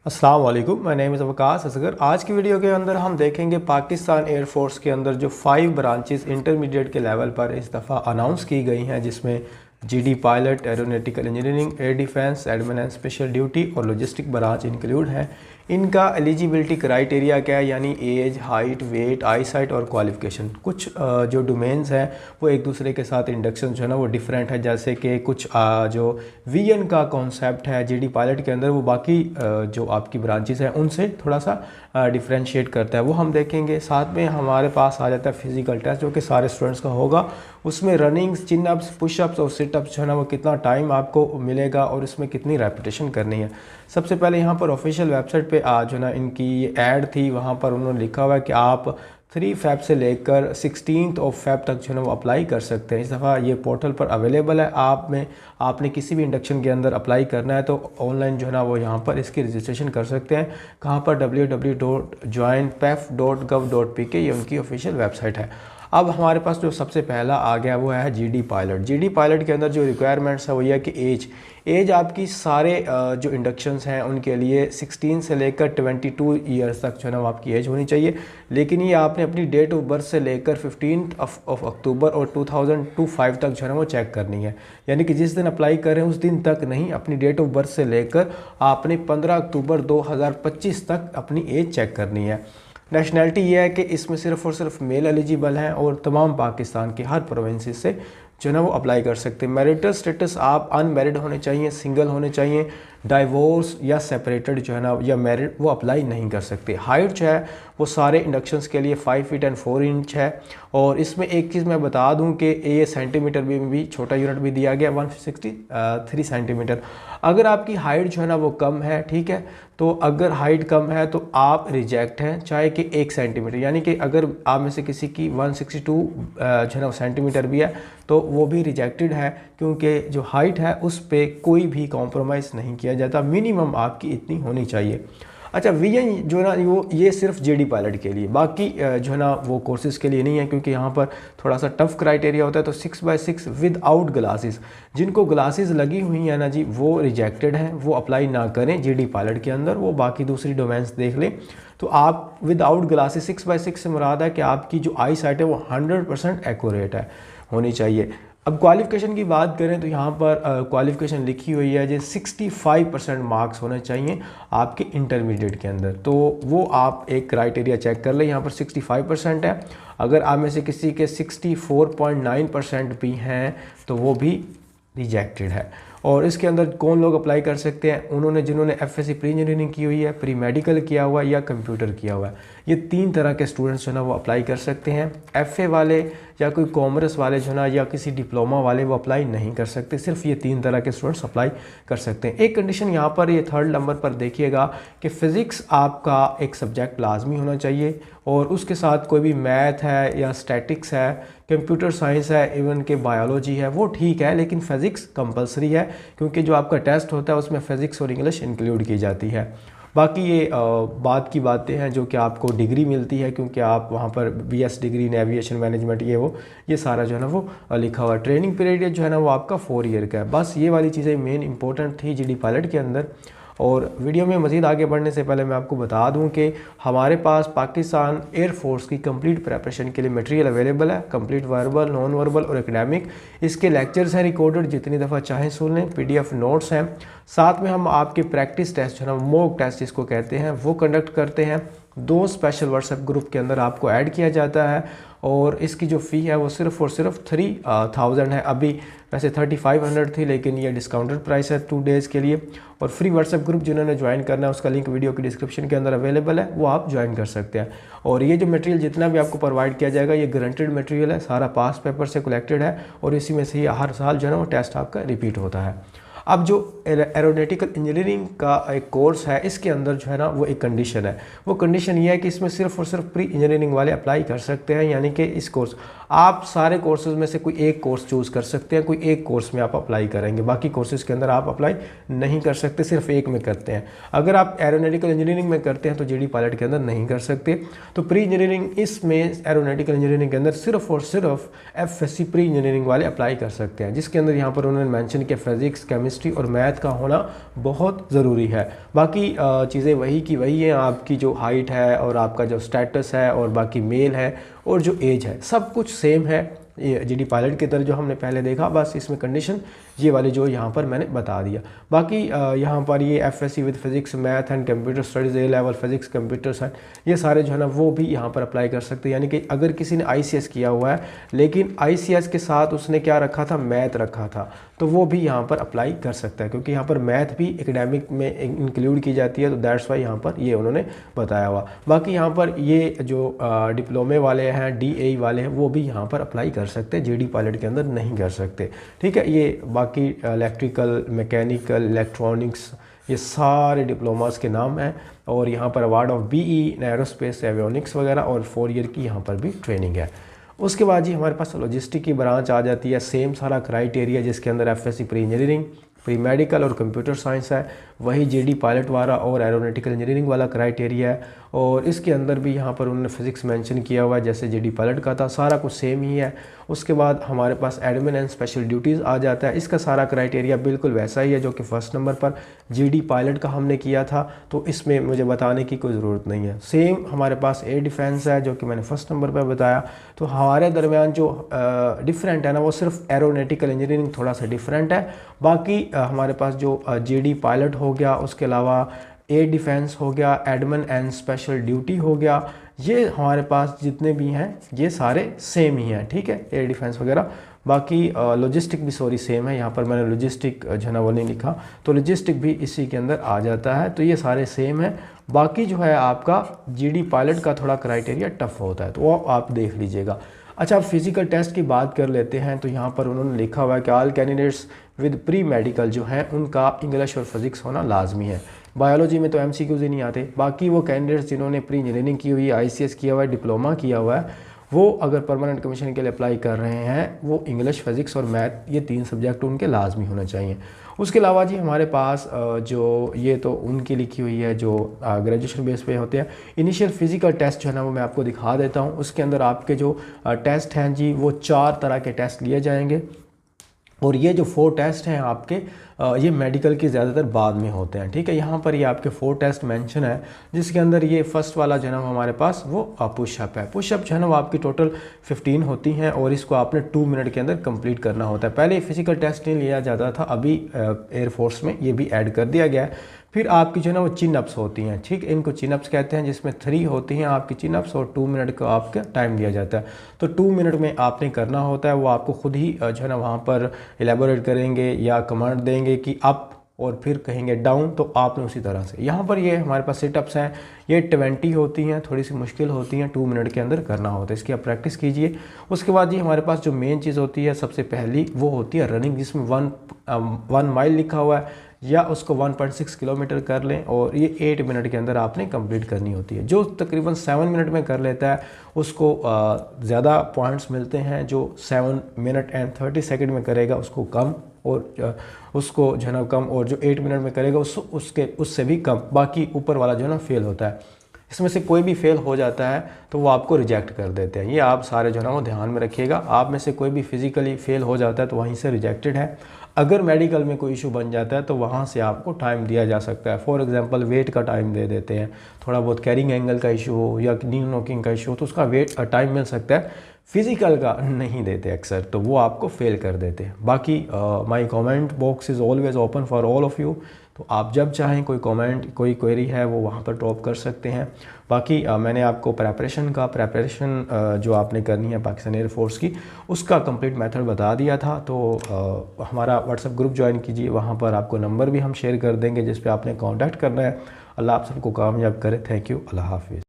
अस्सलाम वालेकुम, my name is Waqas Asghar. आज की वीडियो के अंदर हम देखेंगे पाकिस्तान एयरफोर्स के अंदर जो 5 ब्रांचेस इंटरमीडिएट के लेवल पर इस दफ़ा अनाउंस की गई हैं, जिसमें GD pilot, aeronautical engineering, air defence, admin and special duty और लॉजिस्टिक ब्रांच इंक्लूड हैं। इनका एलिजिबिलिटी क्राइटेरिया क्या है, यानी एज, हाइट, वेट, आई साइट और क्वालिफिकेशन। कुछ जो डोमेन्स हैं वो एक दूसरे के साथ इंडक्शन जो है ना वो डिफरेंट है। जैसे कि कुछ जो वीएन का कॉन्सेप्ट है जीडी पायलट के अंदर, वो बाकी जो आपकी ब्रांचेस हैं उनसे थोड़ा सा डिफ्रेंशिएट करता है, वो हम देखेंगे। साथ में हमारे पास आ जाता है फिजिकल टेस्ट, जो कि सारे स्टूडेंट्स का होगा। उसमें रनिंग्स, चिन अप्स, पुशअप्स और सिटअप्स जो है ना वो कितना टाइम आपको मिलेगा और इसमें कितनी रेपिटेशन करनी है। सबसे पहले यहाँ पर ऑफिशियल वेबसाइट पे जो है ना इनकी ऐड थी, वहाँ पर उन्होंने लिखा हुआ है कि आप 3 फ़ेब से लेकर 16 फ़ेब तक जो है ना वो अप्लाई कर सकते हैं। इस दफ़ा ये पोर्टल पर अवेलेबल है। आपने किसी भी इंडक्शन के अंदर अप्लाई करना है तो ऑनलाइन जो है ना वो यहाँ पर इसकी रजिस्ट्रेशन कर सकते हैं। कहाँ पर www.joinpef.gov.pk, ये उनकी ऑफिशियल वेबसाइट है। अब हमारे पास जो सबसे पहला आ गया वो है जीडी पायलट। जीडी पायलट के अंदर जो रिक्वायरमेंट्स है वो ये है कि एज आपकी सारे जो इंडक्शंस हैं उनके लिए 16 से लेकर 22 ईयर्स तक जो है ना वो आपकी एज होनी चाहिए। लेकिन ये आपने अपनी डेट ऑफ बर्थ से लेकर 15 अक्टूबर और 2025 तक जो है ना वो चेक करनी है। यानी कि जिस दिन अप्लाई करें उस दिन तक नहीं, अपनी डेट ऑफ बर्थ से लेकर आपने 15 अक्टूबर 2025 तक अपनी एज चेक करनी है। नेशनैलिटी ये है कि इसमें सिर्फ़ और सिर्फ मेल एलिजिबल हैं और तमाम पाकिस्तान के हर प्रोविंस से जो है ना वो अप्लाई कर सकते हैं। मैरिटल स्टेटस आप अनमैरिड होने चाहिए, सिंगल होने चाहिए, डाइवोर्स या सेपरेटेड जो है ना या मैरिड वो अप्लाई नहीं कर सकते। हाइट जो है वो सारे इंडक्शंस के लिए 5 फीट एंड 4 इंच है। और इसमें एक चीज़ मैं बता दूं कि ये सेंटीमीटर में भी छोटा यूनिट भी दिया गया 163 सेंटीमीटर। अगर आपकी हाइट जो है ना वो कम है, ठीक है, तो अगर हाइट कम है तो आप रिजेक्ट हैं, चाहे कि 1 सेंटीमीटर। यानी कि अगर आप में से किसी की 162 जो है ना सेंटीमीटर भी है तो वो भी रिजेक्टेड है, क्योंकि जो हाइट है उस पर कोई भी कॉम्प्रोमाइज़ नहीं किया जाता। मिनिमम आपकी इतनी होनी चाहिए। अच्छा, वीएन जो है ना वो ये सिर्फ जीडी पायलट के लिए, बाकी जो है ना वो कोर्सेज के लिए नहीं है, क्योंकि यहाँ पर थोड़ा सा टफ क्राइटेरिया होता है। तो 6x6 विदाउट ग्लासेस, जिनको ग्लासेस लगी हुई हैं ना जी, वो रिजेक्टेड हैं, वो अप्लाई ना करें जीडी पायलट के अंदर। वो बाकी दूसरी डोमेन्स देख लें। तो आप विदाउट ग्लासेस 6x6 से मुराद है कि आपकी जो आई साइट है वो 100% एक्यूरेट है होनी चाहिए। अब क्वालिफ़िकेशन की बात करें तो यहाँ पर क्वालिफ़िकेशन लिखी हुई है जो 65% मार्क्स होने चाहिए आपके इंटरमीडिएट के अंदर। तो वो आप एक क्राइटेरिया चेक कर लें, यहाँ पर 65% है। अगर आप में से किसी के 64.9% भी हैं तो वो भी रिजेक्टेड है। और इसके अंदर कौन लोग अप्लाई कर सकते हैं? जिन्होंने एफएससी प्री इंजीनियरिंग की हुई है, प्री मेडिकल किया हुआ है या कंप्यूटर किया हुआ है। ये 3 तरह के स्टूडेंट्स जो है ना वो अप्लाई कर सकते हैं। एफए वाले या कोई कॉमर्स वाले जो है ना या किसी डिप्लोमा वाले वो अप्लाई नहीं कर सकते। सिर्फ ये 3 तरह के स्टूडेंट्स अप्लाई कर सकते हैं। एक कंडीशन यहाँ पर ये 3rd नंबर पर देखिएगा कि फ़िज़िक्स आपका एक सब्जेक्ट लाजमी होना चाहिए, और उसके साथ कोई भी मैथ है या स्टैटिक्स है, कंप्यूटर साइंस है, इवन के बायोलॉजी है, वो ठीक है, लेकिन फ़िज़िक्स कंपलसरी है, क्योंकि जो आपका टेस्ट होता है उसमें फ़िज़िक्स और इंग्लिश इंक्लूड की जाती है। बाकी ये बात की बातें हैं जो कि आपको डिग्री मिलती है, क्योंकि आप वहाँ पर BS degree in aviation management ये सारा जो है ना वो लिखा हुआ है। ट्रेनिंग पीरियड जो है ना वो आपका 4 ईयर का है। बस ये वाली चीज़ें मेन इंपॉर्टेंट थी जीडी पायलट के अंदर। और वीडियो में मज़ीद आगे बढ़ने से पहले मैं आपको बता दूं कि हमारे पास पाकिस्तान एयरफोर्स की कंप्लीट प्रिपरेशन के लिए मटेरियल अवेलेबल है, कंप्लीट वर्बल, नॉन वर्बल और एकेडमिक। इसके लेक्चर्स हैं रिकॉर्डेड, जितनी दफ़ा चाहें सुन लें। पीडीएफ नोट्स हैं। साथ में हम आपके प्रैक्टिस टेस्ट जो है ना मॉक टेस्ट जिसको कहते हैं वो कंडक्ट करते हैं। 2 स्पेशल व्हाट्सएप ग्रुप के अंदर आपको ऐड किया जाता है, और इसकी जो फ़ी है वो सिर्फ़ और सिर्फ 3000 है। अभी वैसे 3500 थी, लेकिन ये डिस्काउंटेड प्राइस है 2 डेज़ के लिए। और फ्री व्हाट्सएप ग्रुप जिन्होंने ज्वाइन करना है उसका लिंक वीडियो की डिस्क्रिप्शन के अंदर अवेलेबल है, वो आप ज्वाइन कर सकते हैं। और ये जो मटेरियल जितना भी आपको प्रोवाइड किया जाएगा ये गारंटेड मटेरियल है, सारा पास पेपर से कलेक्टेड है, और इसी में से ही हर साल जो है ना वो टेस्ट आपका रिपीट होता है। अब जो एरोनॉटिकल इंजीनियरिंग का एक कोर्स है, इसके अंदर जो है ना वो एक कंडीशन है। वो कंडीशन ये है कि इसमें सिर्फ और सिर्फ प्री इंजीनियरिंग वाले अप्लाई कर सकते हैं। यानी कि इस कोर्स आप सारे कोर्सेज में से कोई एक कोर्स चूज़ कर सकते हैं, कोई एक कोर्स में आप अप्लाई करेंगे, बाकी कोर्सेज के अंदर आप अप्लाई नहीं कर सकते, सिर्फ एक में करते हैं। अगर आप एरोनॉटिकल इंजीनियरिंग में करते हैं तो जीडी पायलट के अंदर नहीं कर सकते। तो प्री इंजीनियरिंग इसमें एरोनॉटिकल इंजीनियरिंग के अंदर सिर्फ और सिर्फ एफएससी प्री इंजीनियरिंग वाले अप्लाई कर सकते हैं, जिसके अंदर यहाँ पर उन्होंने मेंशन किया फिजिक्स, केमिस्ट्री, केमिस्ट्री और मैथ का होना बहुत ज़रूरी है। बाकी चीज़ें वही की वही हैं, आपकी जो हाइट है और आपका जो स्टेटस है और बाकी मेल है और जो एज है सब कुछ सेम है। ये जीडी पायलट की तरह जो हमने पहले देखा, बस इसमें कंडीशन ये वाली जो यहाँ पर मैंने बता दिया। बाकी यहाँ पर ये FSc with physics math and computer studies A level physics computer science, ये सारे जो है ना वो भी यहाँ पर अप्लाई कर सकते हैं। यानी कि अगर किसी ने आईसीएस किया हुआ है लेकिन आईसीएस के साथ उसने क्या रखा था, मैथ रखा था, तो वो भी यहाँ पर अप्लाई कर सकता है, क्योंकि यहाँ पर मैथ भी एकेडमिक में इंक्लूड की जाती है, तो दैट्स वाई यहाँ पर ये उन्होंने बताया हुआ। बाकी यहाँ पर ये जो डिप्लोमे वाले हैं, डीए वाले हैं, वो भी यहाँ पर अप्लाई कर सकते हैं, जीडी पायलट के अंदर नहीं कर सकते। ठीक है, ये बाकी इलेक्ट्रिकल, मैकेनिकल, इलेक्ट्रॉनिक्स, ये सारे डिप्लोमास के नाम हैं। और यहाँ पर award of BE, aerospace, avionics वगैरह, और 4 ईयर की यहाँ पर भी ट्रेनिंग है। उसके बाद जी हमारे पास लॉजिस्टिक की ब्रांच आ जाती है। सेम सारा क्राइटेरिया जिसके अंदर FSc pre engineering, pre medical और कंप्यूटर साइंस है, वही जीडी पायलट वाला और एरोनॉटिकल इंजीनियरिंग वाला क्राइटेरिया है। और इसके अंदर भी यहाँ पर उन्होंने फिजिक्स मेंशन किया हुआ है जैसे जीडी पायलट का था, सारा कुछ सेम ही है। उसके बाद हमारे पास एडमिन एंड स्पेशल ड्यूटीज़ आ जाता है। इसका सारा क्राइटेरिया बिल्कुल वैसा ही है जो कि फर्स्ट नंबर पर जीडी पायलट का हमने किया था, तो इसमें मुझे बताने की कोई ज़रूरत नहीं है। सेम हमारे पास एयर डिफेंस है जो कि मैंने फर्स्ट नंबर पर बताया। तो हमारे दरमियान जो डिफरेंट है ना, वो सिर्फ एरोनॉटिकल इंजीनियरिंग थोड़ा सा डिफरेंट है। बाकी हमारे पास जो जीडी पायलट हो गया, उसके अलावा एयर डिफेंस हो गया, एडमिन एंड स्पेशल ड्यूटी हो गया, ये हमारे पास जितने भी हैं ये सारे सेम ही हैं। ठीक है, एयर डिफेंस वगैरह। बाकी लॉजिस्टिक भी सॉरी सेम है, यहाँ पर मैंने लॉजिस्टिक जो है ना वो नहीं लिखा, तो लॉजिस्टिक भी इसी के अंदर आ जाता है। तो ये सारे सेम है। बाकी जो है आपका जीडी पायलट का थोड़ा क्राइटेरिया टफ होता है, तो वो आप देख लीजिएगा। अच्छा, अब फिजिकल टेस्ट की बात कर लेते हैं। तो यहाँ पर उन्होंने लिखा हुआ है कि all candidates with pre medical जो है उनका इंग्लिश और फिजिक्स होना लाजमी है। बायोलॉजी में तो एमसीक्यूज़ ही नहीं आते। बाकी वो कैंडिडेट्स जिन्होंने प्री इंजीनियरिंग की हुई है, आईसीएस किया हुआ है, डिप्लोमा किया हुआ है, वो अगर परमानेंट कमीशन के लिए अप्लाई कर रहे हैं, वो इंग्लिश, फिजिक्स और मैथ ये 3 सब्जेक्ट उनके लाजमी होने चाहिए। उसके अलावा जी हमारे पास जो ये तो उनकी लिखी हुई है जो ग्रेजुएशन बेस पे होते हैं। इनिशियल फिजिकल टेस्ट जो है ना वो मैं आपको दिखा देता हूँ। उसके अंदर आपके जो टेस्ट हैं जी वो 4 तरह के टेस्ट लिए जाएंगे, और ये जो 4 टेस्ट हैं आपके ये मेडिकल के ज़्यादातर बाद में होते हैं। ठीक है, यहाँ पर ये आपके 4 टेस्ट मेंशन है, जिसके अंदर ये फर्स्ट वाला जो है ना हमारे पास वो पुशअप है। पुशअप जो है ना वो आपकी टोटल 15 होती हैं और इसको आपने 2 मिनट के अंदर कंप्लीट करना होता है। पहले फिजिकल टेस्ट नहीं लिया जाता था, अभी एयरफोर्स में ये भी ऐड कर दिया गया है। फिर आपकी जो है ना वो चिन अप्स होती हैं। ठीक, इनको चिन अप्स कहते हैं, जिसमें 3 होती हैं आपकी चिन अप्स और 2 मिनट का आपका टाइम दिया जाता है। तो 2 मिनट में आपने करना होता है, वो आपको खुद ही जो है ना वहाँ पर एलेबोरेट करेंगे या कमांड देंगे कि अप और फिर कहेंगे डाउन, तो आपने उसी तरह से। यहाँ पर ये हमारे पास सिटअप्स हैं, ये 20 होती हैं, थोड़ी सी मुश्किल होती हैं, 2 मिनट के अंदर करना होता है, इसकी आप प्रैक्टिस कीजिए। उसके बाद जी हमारे पास जो मेन चीज़ होती है सबसे पहली वो होती है रनिंग, जिसमें 1 माइल लिखा हुआ है, या उसको 1.6 किलोमीटर कर लें, और ये 8 मिनट के अंदर आपने कंप्लीट करनी होती है। जो तकरीबन 7 मिनट में कर लेता है उसको ज़्यादा पॉइंट्स मिलते हैं, जो 7 मिनट एंड 30 सेकंड में करेगा उसको कम, और उसको जो है ना कम, और जो 8 मिनट में करेगा उससे भी कम। बाकी ऊपर वाला जो है ना फेल होता है। इसमें से कोई भी फेल हो जाता है तो वो आपको रिजेक्ट कर देते हैं। ये आप सारे जो है ना वो ध्यान में रखिएगा। आप में से कोई भी फिजिकली फेल हो जाता है तो वहीं से रिजेक्टेड है। अगर मेडिकल में कोई इशू बन जाता है तो वहाँ से आपको टाइम दिया जा सकता है। फॉर एग्जांपल वेट का टाइम दे देते हैं, थोड़ा बहुत कैरिंग एंगल का इशू हो या नी नॉकिंग का इशू हो तो उसका वेट टाइम मिल सकता है। फिजिकल का नहीं देते अक्सर, तो वो आपको फेल कर देते हैं। बाकी my comment box is always open for all of you, तो आप जब चाहें कोई कमेंट, कोई क्वेरी है वो वहाँ पर ड्रॉप कर सकते हैं। बाकी मैंने आपको प्रेपरेशन जो आपने करनी है पाकिस्तान एयरफोर्स की, उसका कंप्लीट मेथड बता दिया था। तो हमारा व्हाट्सएप ग्रुप ज्वाइन कीजिए, वहाँ पर आपको नंबर भी हम शेयर कर देंगे जिस पे आपने कांटेक्ट करना है। अल्लाह आप सबको कामयाब करे। थैंक यू, अल्लाह हाफिज़।